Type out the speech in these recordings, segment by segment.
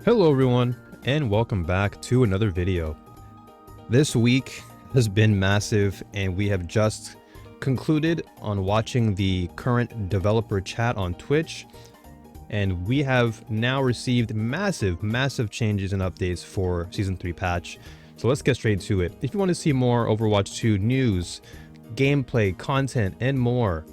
Hello everyone, and welcome back to another video. This week has been massive, and we have just concluded on watching the current developer chat on Twitch, and we have now received massive changes and updates for Season 3 patch. So let's get straight to it. If you want to see more Overwatch 2 news, gameplay, content, and more,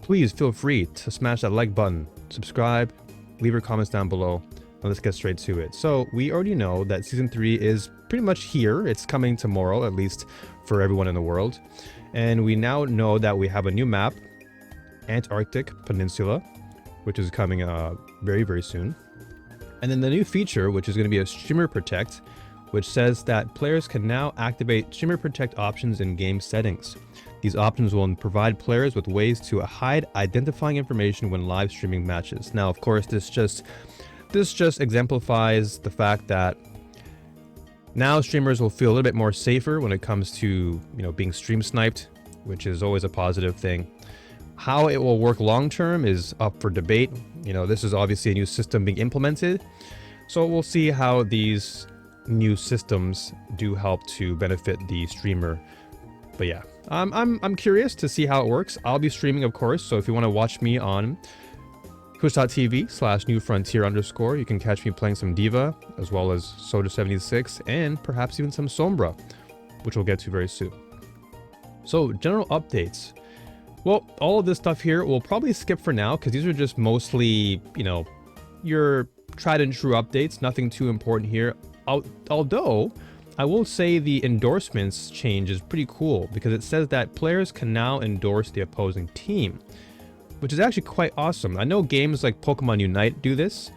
please feel free to smash that like button, subscribe, leave your comments down below. Let's get straight to it. So we already know that Season 3 is pretty much here. It's coming tomorrow, at least for everyone in the world. And we now know that we have a new map, Antarctic Peninsula, which is coming very soon. And then the new feature, which is going to be a Streamer Protect, which says that players can now activate Streamer Protect options in game settings. These options will provide players with ways to hide identifying information when live streaming matches. Now, of course, this just exemplifies the fact that now streamers will feel a little bit more safer when it comes to, being stream sniped, which is always a positive thing. How it will work long term is up for debate. This is obviously a new system being implemented, so we'll see how these new systems do help to benefit the streamer. But yeah, I'm curious to see how it works. I'll be streaming, of course, so if you want to watch me on twitch.tv/newfrontier_, you can catch me playing some D.Va, as well as Soda76, and perhaps even some Sombra, which we'll get to very soon. So, general updates. Well, all of this stuff here we'll probably skip for now, because these are just mostly, your tried and true updates, nothing too important here. Although, I will say the endorsements change is pretty cool, because it says that players can now endorse the opposing team, which is actually quite awesome. I know games like Pokemon Unite do this,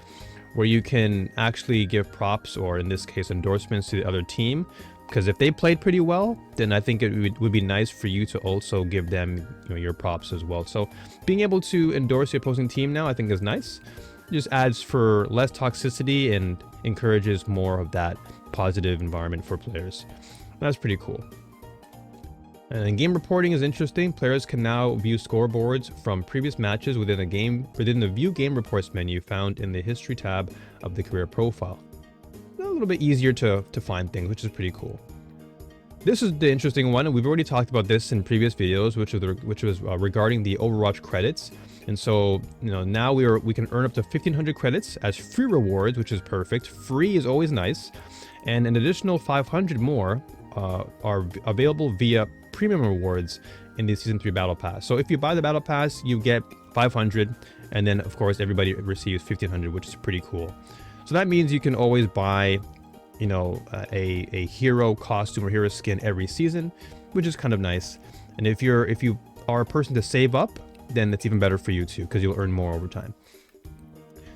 where you can actually give props, or in this case endorsements, to the other team, because if they played pretty well, then I think it would be nice for you to also give them your props as well. So being able to endorse the opposing team now, I think is nice. It just adds for less toxicity and encourages more of that positive environment for players. That's pretty cool. And game reporting is interesting. Players can now view scoreboards from previous matches within the View Game Reports menu found in the History tab of the career profile. A little bit easier to find things, which is pretty cool. This is the interesting one, and we've already talked about this in previous videos, which was regarding the Overwatch credits. And so, now we can earn up to 1,500 credits as free rewards, which is perfect. Free is always nice, and an additional 500 more are available via premium rewards in the Season 3 Battle Pass. So if you buy the Battle Pass, you get 500, and then of course everybody receives 1,500, which is pretty cool. So that means you can always buy, a hero costume or hero skin every season, which is kind of nice. And if you are a person to save up, then that's even better for you too, because you'll earn more over time.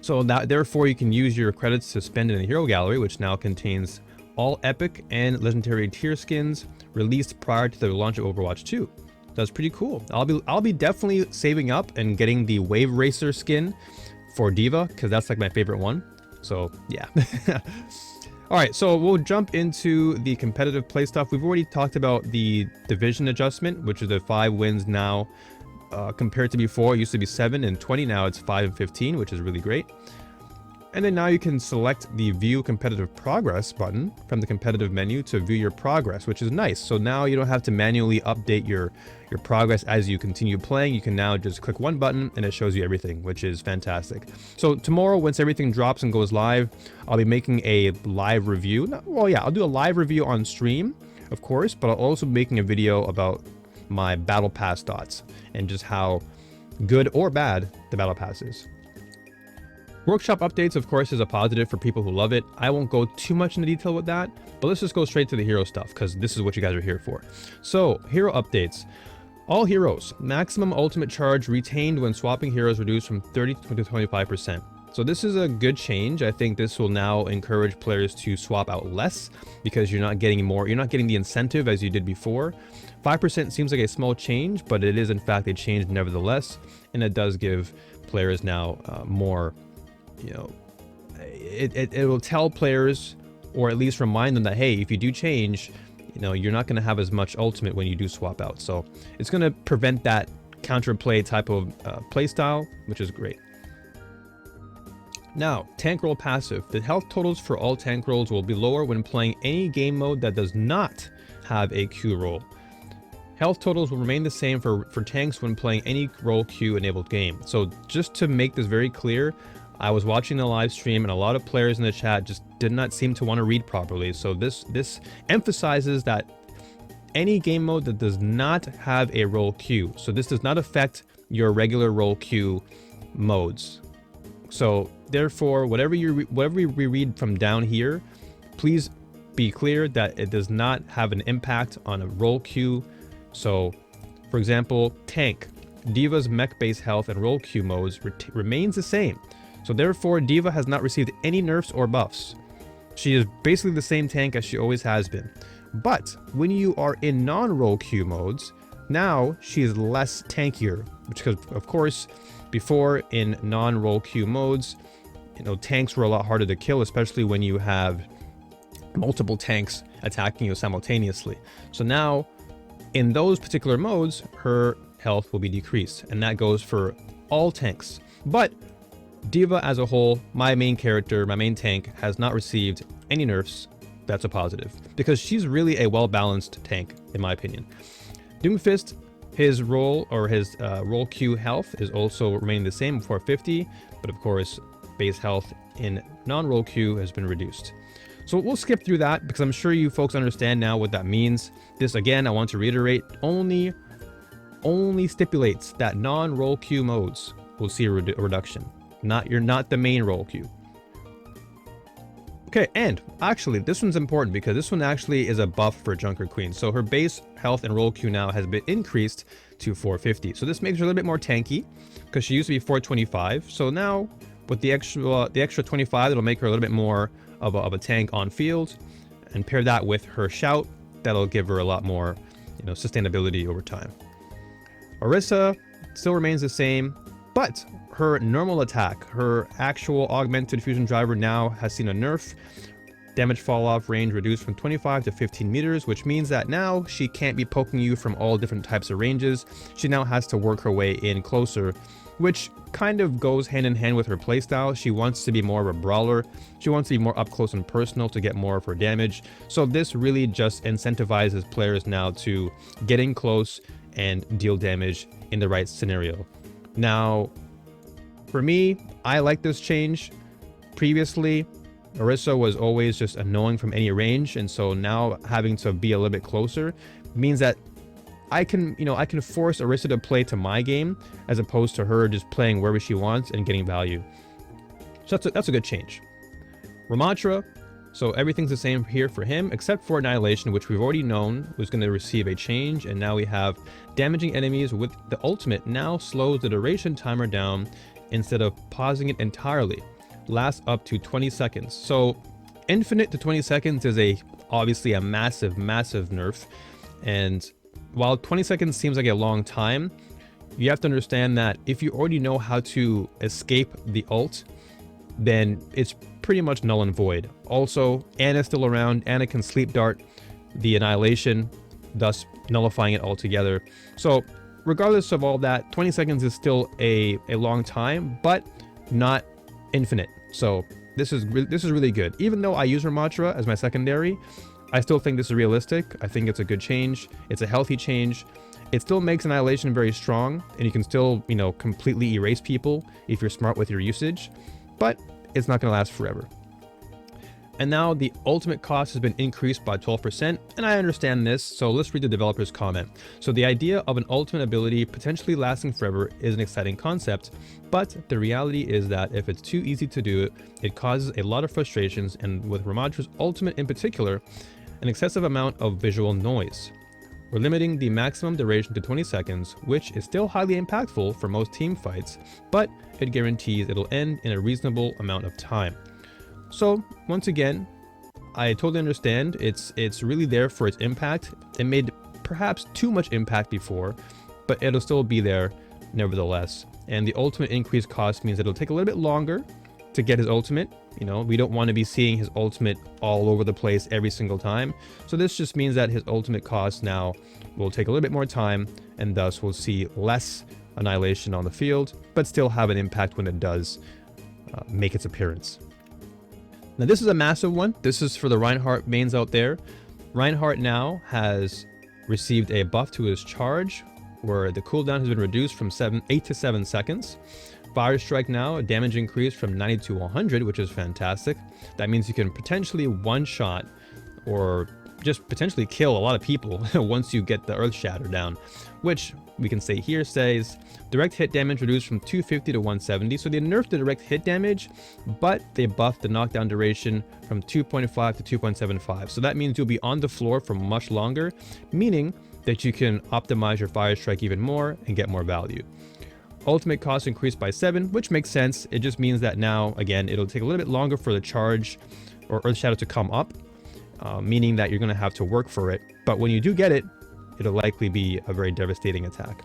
So therefore you can use your credits to spend in the hero gallery, which now contains all epic and legendary tier skins released prior to the launch of Overwatch 2. That's pretty cool. I'll be definitely saving up and getting the Wave Racer skin for D.Va, because that's like my favorite one. So yeah. Alright, so we'll jump into the competitive play stuff. We've already talked about the division adjustment, which is the 5 wins now compared to before. It used to be 7 and 20, now it's 5 and 15, which is really great. And then now you can select the View Competitive Progress button from the competitive menu to view your progress, which is nice. So now you don't have to manually update your progress as you continue playing. You can now just click one button and it shows you everything, which is fantastic. So tomorrow, once everything drops and goes live, I'll be making a live review. I'll do a live review on stream, of course, but I'll also be making a video about my Battle Pass thoughts and just how good or bad the Battle Pass is. Workshop updates, of course, is a positive for people who love it. I won't go too much into detail with that, but let's just go straight to the hero stuff, because this is what you guys are here for. So, hero updates. All heroes, maximum ultimate charge retained when swapping heroes reduced from 30 to 25%. So this is a good change. I think this will now encourage players to swap out less, because you're not getting the incentive as you did before. 5% seems like a small change, but it is in fact a change nevertheless, and it does give players now more. It will tell players, or at least remind them that, hey, if you do change, you're not going to have as much ultimate when you do swap out. So it's going to prevent that counterplay type of play style, which is great. Now, tank role passive. The health totals for all tank roles will be lower when playing any game mode that does not have a Q role. Health totals will remain the same for tanks when playing any role Q enabled game. So just to make this very clear, I was watching the live stream and a lot of players in the chat just did not seem to want to read properly. So this emphasizes that any game mode that does not have a role Q. So this does not affect your regular role Q modes. So therefore, whatever we read from down here, please be clear that it does not have an impact on a role Q. So, for example, tank, D.Va's mech base health and role Q modes remains the same. So therefore, D.Va has not received any nerfs or buffs. She is basically the same tank as she always has been. But when you are in non-role Q modes, now she is less tankier, because of course, before in non-role Q modes, tanks were a lot harder to kill, especially when you have multiple tanks attacking you simultaneously. So now, in those particular modes, her health will be decreased, and that goes for all tanks. But D.Va as a whole, my main character, my main tank, has not received any nerfs. That's a positive, because she's really a well-balanced tank, in my opinion. Doomfist, his role or his role Q health is also remaining the same, 450, but of course, base health in non-role Q has been reduced. So we'll skip through that because I'm sure you folks understand now what that means. This, again, I want to reiterate, only stipulates that non-role Q modes will see a reduction. You're not the main role Q. Okay, and actually, this one's important because this one actually is a buff for Junker Queen. So her base health and role Q now has been increased to 450. So this makes her a little bit more tanky because she used to be 425. So now with the extra 25, it'll make her a little bit more of a tank on field, and pair that with her shout, that'll give her a lot more, sustainability over time. Orisa still remains the same, but her normal attack, her actual augmented fusion driver now has seen a nerf. Damage fall off range reduced from 25 to 15 meters, which means that now she can't be poking you from all different types of ranges. She now has to work her way in closer, which kind of goes hand in hand with her playstyle. She wants to be more of a brawler. She wants to be more up close and personal to get more of her damage. So this really just incentivizes players now to get in close and deal damage in the right scenario. Now, for me, I like this change. Previously, Orisa was always just annoying from any range, and so now having to be a little bit closer means that I can force Orisa to play to my game as opposed to her just playing wherever she wants and getting value. So that's a good change. Ramatra, so everything's the same here for him except for Annihilation, which we've already known was going to receive a change, and now we have damaging enemies with the ultimate now slows the duration timer down instead of pausing it entirely. Lasts up to 20 seconds. So infinite to 20 seconds is obviously a massive nerf, and while 20 seconds seems like a long time, you have to understand that if you already know how to escape the ult, then it's pretty much null and void. Also, Ana's still around. Ana can sleep dart the Annihilation, thus nullifying it altogether. So regardless of all that, 20 seconds is still a long time, but not infinite. So this is really good. Even though I use Ramatra as my secondary, I still think this is realistic. I think it's a good change. It's a healthy change. It still makes Annihilation very strong, and you can still, completely erase people if you're smart with your usage, but it's not going to last forever. And now the ultimate cost has been increased by 12%, and I understand this, so let's read the developer's comment. So the idea of an ultimate ability potentially lasting forever is an exciting concept, but the reality is that if it's too easy to do it, it causes a lot of frustrations, and with Ramatra's ultimate in particular, an excessive amount of visual noise. We're limiting the maximum duration to 20 seconds, which is still highly impactful for most team fights, but it guarantees it'll end in a reasonable amount of time. So once again, I totally understand. It's really there for its impact. It made perhaps too much impact before, but it'll still be there nevertheless. And the ultimate increased cost means it'll take a little bit longer to get his ultimate. We don't want to be seeing his ultimate all over the place every single time. So this just means that his ultimate cost now will take a little bit more time, and thus we'll see less Annihilation on the field, but still have an impact when it does make its appearance. Now this is a massive one. This is for the Reinhardt mains out there. Reinhardt now has received a buff to his charge, where the cooldown has been reduced from 8 to 7 seconds. Fire Strike now, a damage increase from 90 to 100, which is fantastic. That means you can potentially one-shot or just potentially kill a lot of people once you get the Earth Shatter down, which we can say here says direct hit damage reduced from 250 to 170. So they nerfed the direct hit damage, but they buffed the knockdown duration from 2.5 to 2.75. So that means you'll be on the floor for much longer, meaning that you can optimize your Fire Strike even more and get more value. Ultimate cost increased by 7, which makes sense. It just means that now, again, it'll take a little bit longer for the charge or Earth Shadow to come up, meaning that you're going to have to work for it. But when you do get it, it'll likely be a very devastating attack.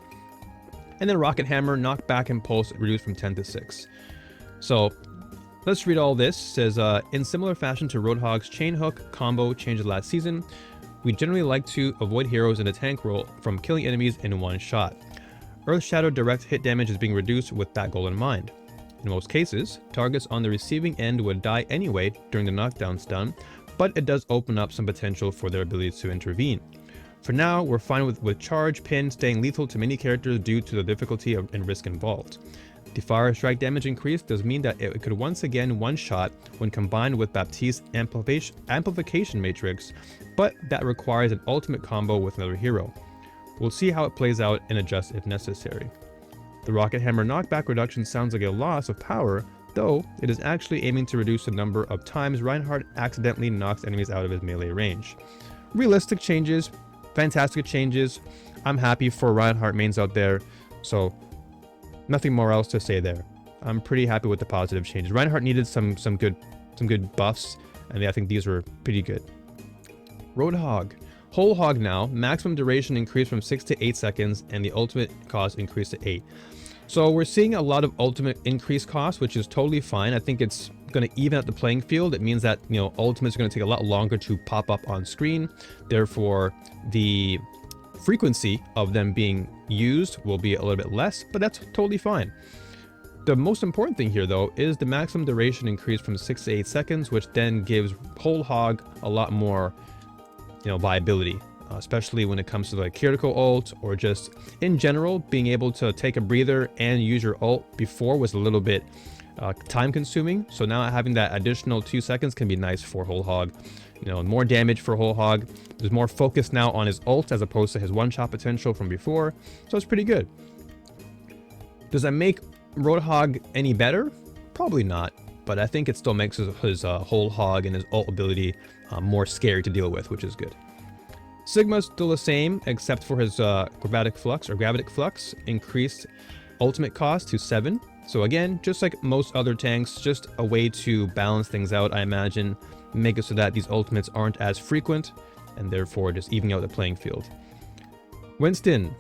And then Rocket Hammer, knockback and pulse reduced from 10 to 6. So let's read all this. It says, in similar fashion to Roadhog's chain hook combo changes last season, we generally like to avoid heroes in a tank role from killing enemies in one shot. Earth Shadow direct hit damage is being reduced with that goal in mind. In most cases, targets on the receiving end would die anyway during the knockdown stun, but it does open up some potential for their ability to intervene. For now, we're fine with charge pin staying lethal to many characters due to the difficulty and risk involved. The Fire Strike damage increase does mean that it could once again one-shot when combined with Baptiste's amplification matrix, but that requires an ultimate combo with another hero. We'll see how it plays out and adjust if necessary. The Rocket Hammer knockback reduction sounds like a loss of power, though it is actually aiming to reduce the number of times Reinhardt accidentally knocks enemies out of his melee range. Realistic changes, fantastic changes. I'm happy for Reinhardt mains out there, so nothing more else to say there. I'm pretty happy with the positive changes. Reinhardt needed some good buffs, and I think these were pretty good. Roadhog. Whole Hog now, maximum duration increased from 6 to 8 seconds, and the ultimate cost increased to 8. So we're seeing a lot of ultimate increased cost, which is totally fine. I think it's going to even out the playing field. It means that, you know, ultimates are going to take a lot longer to pop up on screen. Therefore, the frequency of them being used will be a little bit less, but that's totally fine. The most important thing here, though, is the maximum duration increased from 6 to 8 seconds, which then gives Whole Hog a lot more, you know, viability, especially when it comes to like critical ult, or just in general being able to take a breather and use your ult before was a little bit time consuming. So now having that additional 2 seconds can be nice for Whole Hog. You know, more damage for Whole Hog. There's more focus now on his ult as opposed to his one-shot potential from before, so it's pretty good. Does that make Roadhog any better? Probably not, but I think it still makes his Whole Hog and his ult ability more scary to deal with, which is good. Sigma's still the same, except for his Gravitic Flux increased ultimate cost to 7. So again, just like most other tanks, just a way to balance things out, I imagine. Make it so that these ultimates aren't as frequent, and therefore just evening out the playing field. Winston,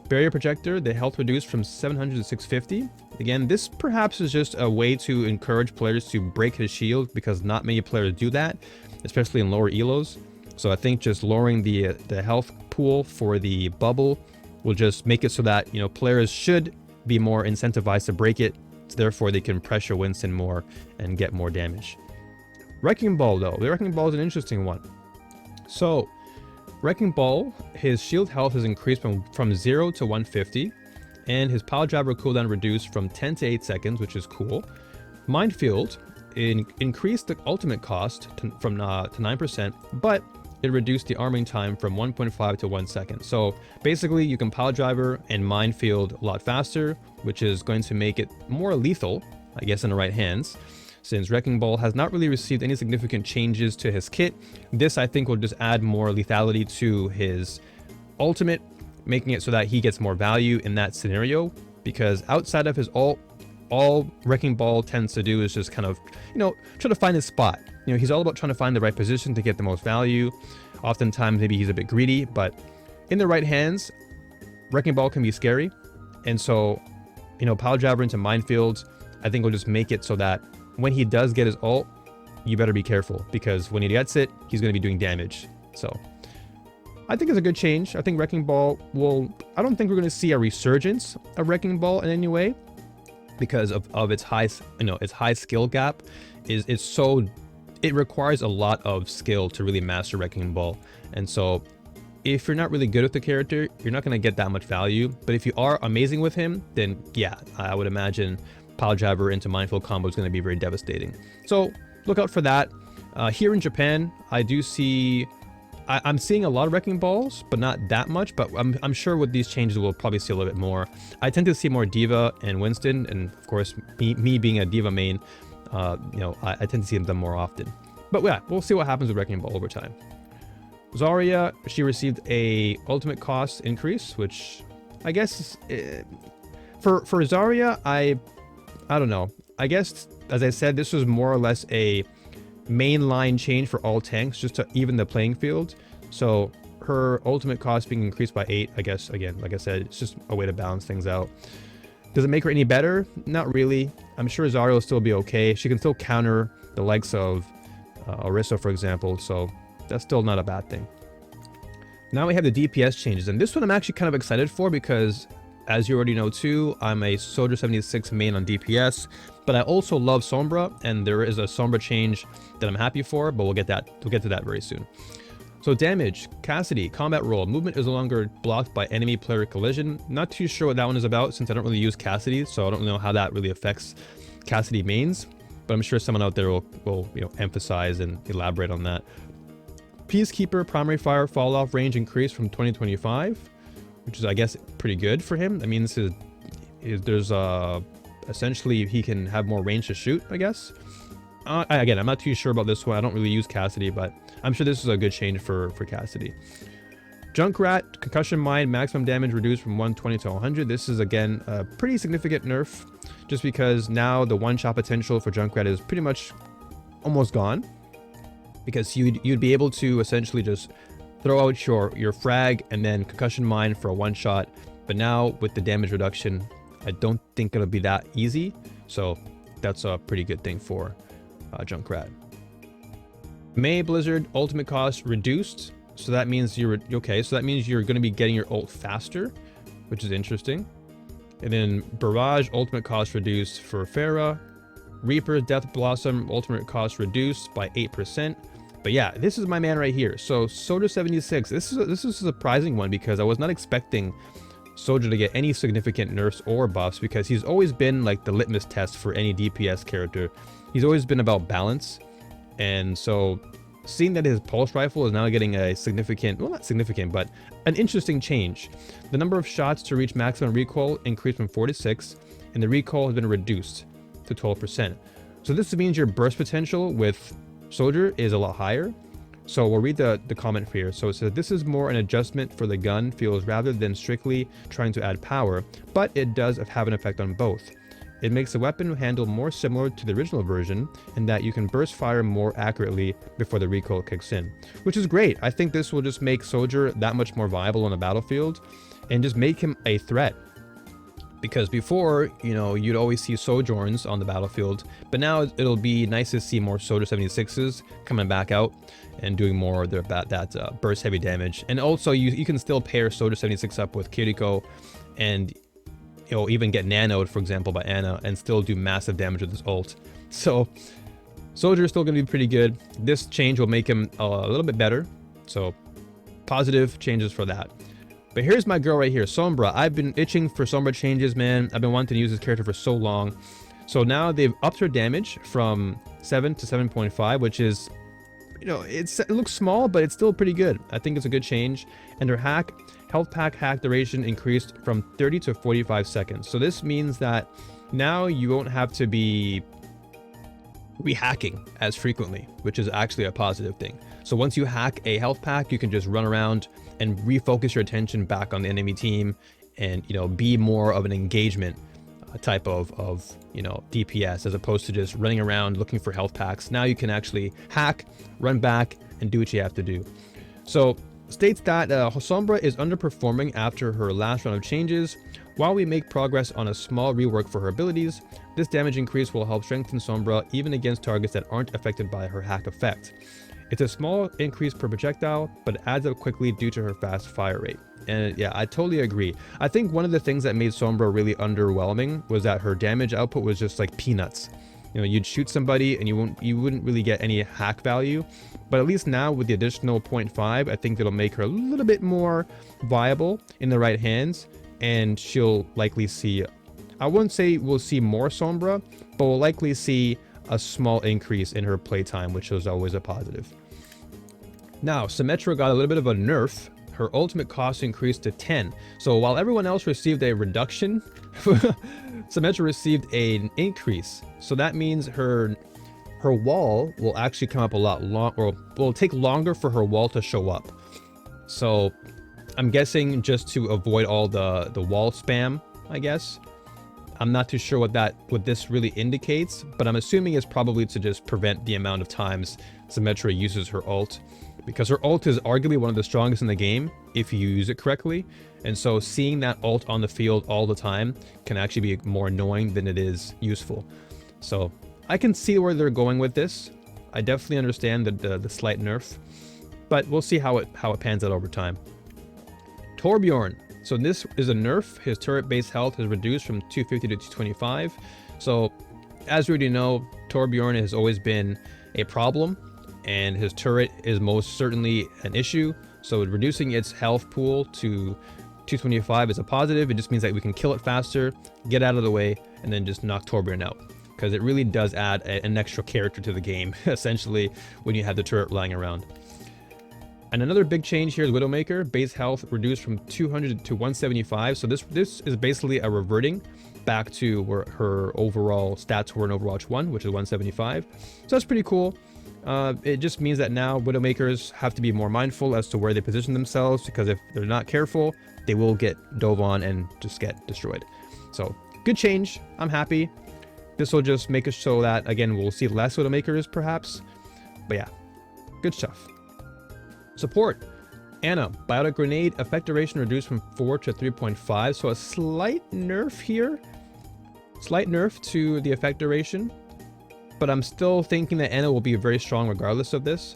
Barrier Projector, the health reduced from 700 to 650. Again, this perhaps is just a way to encourage players to break his shield, because not many players do that, especially in lower elos. So I think just lowering the health pool for the bubble will just make it so that, you know, players should be more incentivized to break it, so therefore they can pressure Winston more and get more damage. Wrecking Ball, though, the Wrecking Ball is an interesting one. So Wrecking Ball, his shield health has increased from 0 to 150, and his Pile Driver cooldown reduced from 10 to 8 seconds, which is cool. Minefield increased the ultimate cost to 9%, but it reduced the arming time from 1.5 to 1 second. So basically you can Pile Driver and Minefield a lot faster, which is going to make it more lethal, I guess, in the right hands. Since Wrecking Ball has not really received any significant changes to his kit, this I think will just add more lethality to his ultimate, making it so that he gets more value in that scenario, because outside of his ult, all Wrecking Ball tends to do is just kind of, you know, try to find his spot. You know, he's all about trying to find the right position to get the most value. Oftentimes, maybe he's a bit greedy, but in the right hands, Wrecking Ball can be scary. And so, you know, Pile Driver into Minefields, I think will just make it so that when he does get his ult, you better be careful, because when he gets it, he's going to be doing damage. So I think it's a good change. I think Wrecking Ball will, I don't think we're going to see a resurgence of Wrecking Ball in any way. because of its high, its high skill gap. It requires a lot of skill to really master Wrecking Ball. And so if you're not really good with the character, you're not going to get that much value. But if you are amazing with him, then yeah, I would imagine Pile Driver into Minefield combo is going to be very devastating. So look out for that. Here in Japan, I do see, I'm seeing a lot of Wrecking Balls, but not that much. But I'm sure with these changes, we'll probably see a little bit more. I tend to see more D.Va and Winston, and of course, me being a D.Va main, I tend to see them more often. But yeah, we'll see what happens with Wrecking Ball over time. Zarya, she received a ultimate cost increase, which I guess for Zarya, I don't know. I guess, as I said, this was more or less a mainline change for all tanks, just to even the playing field. So her ultimate cost being increased by 8, I guess, again, like I said, it's just a way to balance things out. Does it make her any better? Not really. I'm sure Zarya will still be okay. She can still counter the likes of Orisa, for example, so that's still not a bad thing. Now we have the DPS changes, and this one I'm actually kind of excited for because, as you already know too, I'm a Soldier 76 main on DPS, but I also love Sombra, and there is a Sombra change that I'm happy for, but we'll get to that very soon. So damage, Cassidy, combat roll, movement is no longer blocked by enemy player collision. Not too sure what that one is about since I don't really use Cassidy, so I don't know how that really affects Cassidy mains, but I'm sure someone out there will emphasize and elaborate on that. Peacekeeper primary fire fall off range increased from 2025, which is, I guess, pretty good for him. That means there's essentially he can have more range to shoot, I guess. Again, I'm not too sure about this one. I don't really use Cassidy, but I'm sure this is a good change for Cassidy. Junkrat, concussion mine, maximum damage reduced from 120 to 100. This is, again, a pretty significant nerf, just because now the one-shot potential for Junkrat is pretty much almost gone, because you'd be able to essentially just throw out your frag and then concussion mine for a one-shot. But now with the damage reduction, I don't think it'll be that easy. So that's a pretty good thing for Junkrat. May Blizzard ultimate cost reduced, so that means you're okay. So that means you're going to be getting your ult faster, which is interesting. And then Barrage ultimate cost reduced for Pharah. Reaper Death Blossom ultimate cost reduced by 8%. But yeah, this is my man right here. So Soldier 76. This is a surprising one because I was not expecting Soldier to get any significant nerfs or buffs, because he's always been like the litmus test for any DPS character. He's always been about balance. And so seeing that his pulse rifle is now getting a significant, well, not significant, but an interesting change. The number of shots to reach maximum recoil increased from 4 to 6, and the recoil has been reduced to 12%. So this means your burst potential with Soldier is a lot higher. So we'll read the comment here. So it says, this is more an adjustment for the gun feels rather than strictly trying to add power, but it does have an effect on both. It makes the weapon handle more similar to the original version in that you can burst fire more accurately before the recoil kicks in, which is great. I think this will just make Soldier that much more viable on the battlefield and just make him a threat. Because before, you'd always see Sojourns on the battlefield, but now it'll be nice to see more Soldier 76s coming back out and doing more of that burst heavy damage. And also you can still pair Soldier 76 up with Kiriko and even get nanoed, for example, by Ana, and still do massive damage with his ult. So Soldier is still going to be pretty good. This change will make him a little bit better. So positive changes for that. But here's my girl right here, Sombra. I've been itching for Sombra changes, man. I've been wanting to use this character for so long. So now they've upped her damage from 7 to 7.5, which is, it looks small, but it's still pretty good. I think it's a good change. And her health pack hack duration increased from 30 to 45 seconds. So this means that now you won't have to be rehacking as frequently, which is actually a positive thing. So once you hack a health pack, you can just run around and refocus your attention back on the enemy team and, be more of an engagement type of DPS, as opposed to just running around looking for health packs. Now you can actually hack, run back, and do what you have to do. So states that Sombra is underperforming after her last round of changes. While we make progress on a small rework for her abilities, this damage increase will help strengthen Sombra even against targets that aren't affected by her hack effect. It's a small increase per projectile, but it adds up quickly due to her fast fire rate. And yeah, I totally agree. I think one of the things that made Sombra really underwhelming was that her damage output was just like peanuts. You know, you'd shoot somebody and you wouldn't really get any hack value. But at least now with the additional 0.5, I think it'll make her a little bit more viable in the right hands. And she'll likely see, I wouldn't say we'll see more Sombra, but we'll likely see a small increase in her playtime, which is always a positive. Now, Symmetra got a little bit of a nerf. Her ultimate cost increased to 10. So while everyone else received a reduction, Symmetra received an increase. So that means her wall will actually come up a lot long, or will take longer for her wall to show up. So I'm guessing just to avoid all the wall spam, I guess. I'm not too sure what this really indicates, but I'm assuming it's probably to just prevent the amount of times Symmetra uses her ult, because her ult is arguably one of the strongest in the game if you use it correctly. And so seeing that ult on the field all the time can actually be more annoying than it is useful. So I can see where they're going with this. I definitely understand the slight nerf, but we'll see how it pans out over time. Torbjorn. So this is a nerf. His turret base health is reduced from 250 to 225. So as we already know, Torbjorn has always been a problem, and his turret is most certainly an issue. So reducing its health pool to 225 is a positive. It just means that we can kill it faster, get out of the way, and then just knock Torbjorn out. Because it really does add an extra character to the game, essentially, when you have the turret lying around. And another big change here is Widowmaker. Base health reduced from 200 to 175. So this is basically a reverting back to where her overall stats were in Overwatch 1, which is 175. So that's pretty cool. It just means that now Widowmakers have to be more mindful as to where they position themselves, because if they're not careful, they will get dove on and just get destroyed. So good change. I'm happy. This will just make it so that, again, we'll see less Widowmakers perhaps. But yeah, good stuff. Support. Anna, Biotic Grenade effect duration reduced from 4 to 3.5. So a slight nerf here. Slight nerf to the effect duration. But I'm still thinking that Anna will be very strong regardless of this.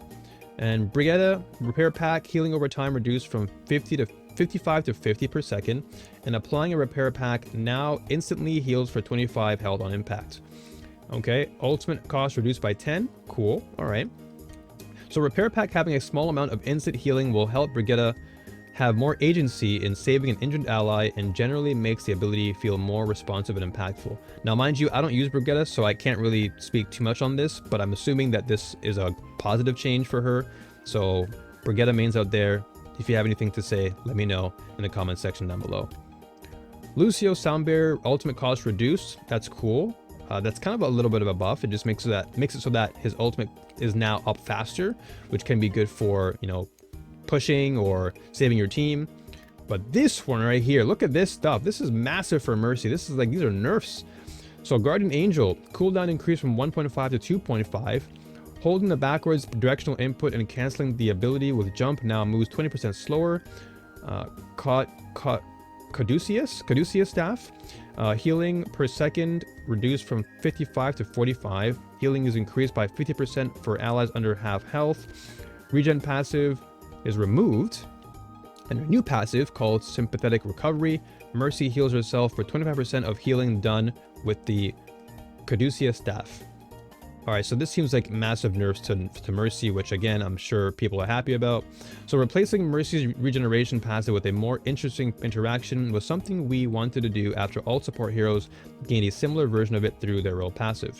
And Brigitte, Repair Pack, healing over time reduced from 55 to 50 per second. And applying a Repair Pack now instantly heals for 25 health on impact. Okay, ultimate cost reduced by 10. Cool, alright. So Repair Pack having a small amount of instant healing will help Brigitte have more agency in saving an injured ally, and generally makes the ability feel more responsive and impactful. Now mind you, I don't use Brigitte, so I can't really speak too much on this, but I'm assuming that this is a positive change for her. So Brigitte mains out there, if you have anything to say, let me know in the comment section down below. Lucio Soundbearer ultimate cost reduced. That's cool. That's kind of a little bit of a buff. It just makes it so that his ultimate is now up faster, which can be good for, you know, pushing or saving your team. But this one right here, look at this stuff. This is massive for Mercy. This is like, these are nerfs. So Guardian Angel, cooldown increased from 1.5 to 2.5. Holding the backwards directional input and canceling the ability with jump now moves 20% slower. Caduceus staff. Healing per second reduced from 55 to 45. Healing is increased by 50% for allies under half health. Regen passive is removed. And a new passive called Sympathetic Recovery. Mercy heals herself for 25% of healing done with the Caduceus staff. Alright, so this seems like massive nerfs to Mercy, which again, I'm sure people are happy about. So replacing Mercy's regeneration passive with a more interesting interaction was something we wanted to do after all support heroes gained a similar version of it through their role passive.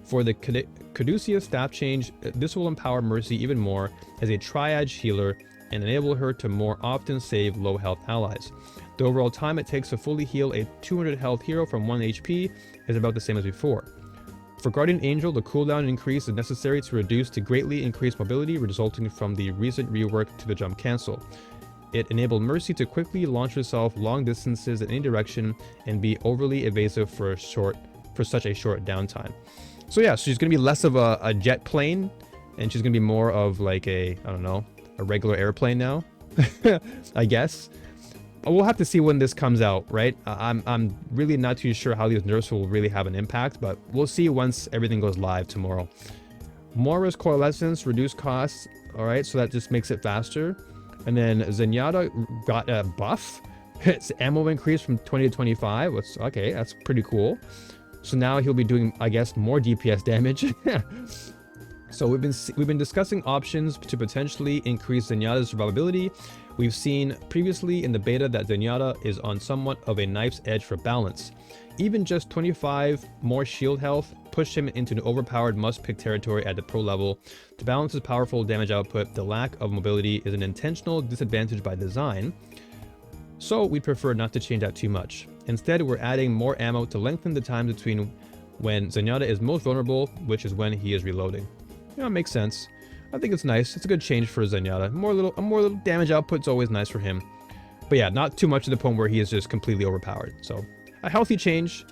For the Caduceus staff change, this will empower Mercy even more as a triage healer and enable her to more often save low health allies. The overall time it takes to fully heal a 200 health hero from 1 HP is about the same as before. For Guardian Angel, the cooldown increase is necessary to reduce to greatly increased mobility resulting from the recent rework to the jump cancel. It enabled Mercy to quickly launch herself long distances in any direction and be overly evasive for such a short downtime. So yeah, so she's going to be less of a jet plane, and she's going to be more of like a, I don't know, a regular airplane now, I guess. we'll have to see when this comes out, right? I'm really not too sure how these nerfs will really have an impact, but we'll see once everything goes live tomorrow. Moira's Coalescence, reduced costs, all right, so that just makes it faster. And then Zenyatta got a buff. Its ammo increase from 20 to 25. Okay, that's pretty cool. So now he'll be doing, I guess, more DPS damage. So we've been discussing options to potentially increase Zenyatta's survivability. We've seen previously in the beta that Zenyatta is on somewhat of a knife's edge for balance. Even just 25 more shield health pushed him into an overpowered must-pick territory at the pro level. To balance his powerful damage output, the lack of mobility is an intentional disadvantage by design, so we prefer not to change that too much. Instead, we're adding more ammo to lengthen the time between when Zenyatta is most vulnerable, which is when he is reloading. You know, it makes sense. I think it's nice. It's a good change for Zenyatta. A more little damage output's always nice for him. But yeah, not too much to the point where he is just completely overpowered. So a healthy change,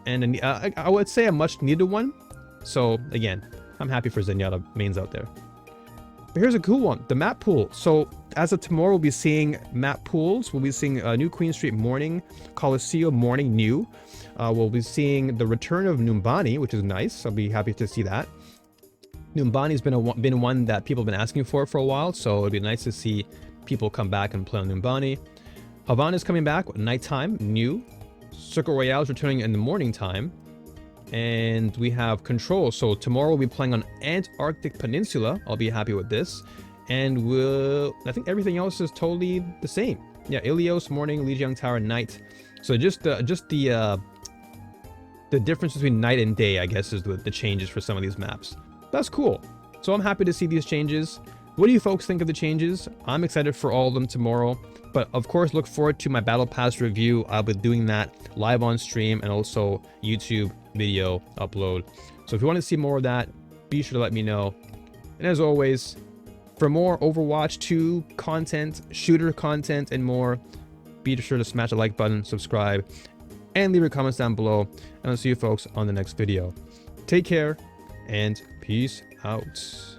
and I would say a much needed one. So again, I'm happy for Zenyatta mains out there. But here's a cool one, the map pool. So as of tomorrow, we'll be seeing map pools. We'll be seeing New Queen Street Morning, Coliseum Morning New. We'll be seeing the return of Numbani, which is nice. I'll be happy to see that. Numbani's been one that people have been asking for a while, so it'd be nice to see people come back and play on Numbani. Havana's coming back at nighttime, new. Circle Royale's returning in the morning time. And we have Control. So tomorrow we'll be playing on Antarctic Peninsula. I'll be happy with this. And I think everything else is totally the same. Yeah, Ilios morning, Lijiang Tower night. So just the difference between night and day, I guess, is the changes for some of these maps. That's cool. So I'm happy to see these changes. What do you folks think of the changes? I'm excited for all of them tomorrow. But of course, look forward to my Battle Pass review. I'll be doing that live on stream and also YouTube video upload. So if you want to see more of that, be sure to let me know. And as always, for more Overwatch 2 content, shooter content, and more, be sure to smash the like button, subscribe, and leave your comments down below. And I'll see you folks on the next video. Take care, and peace out.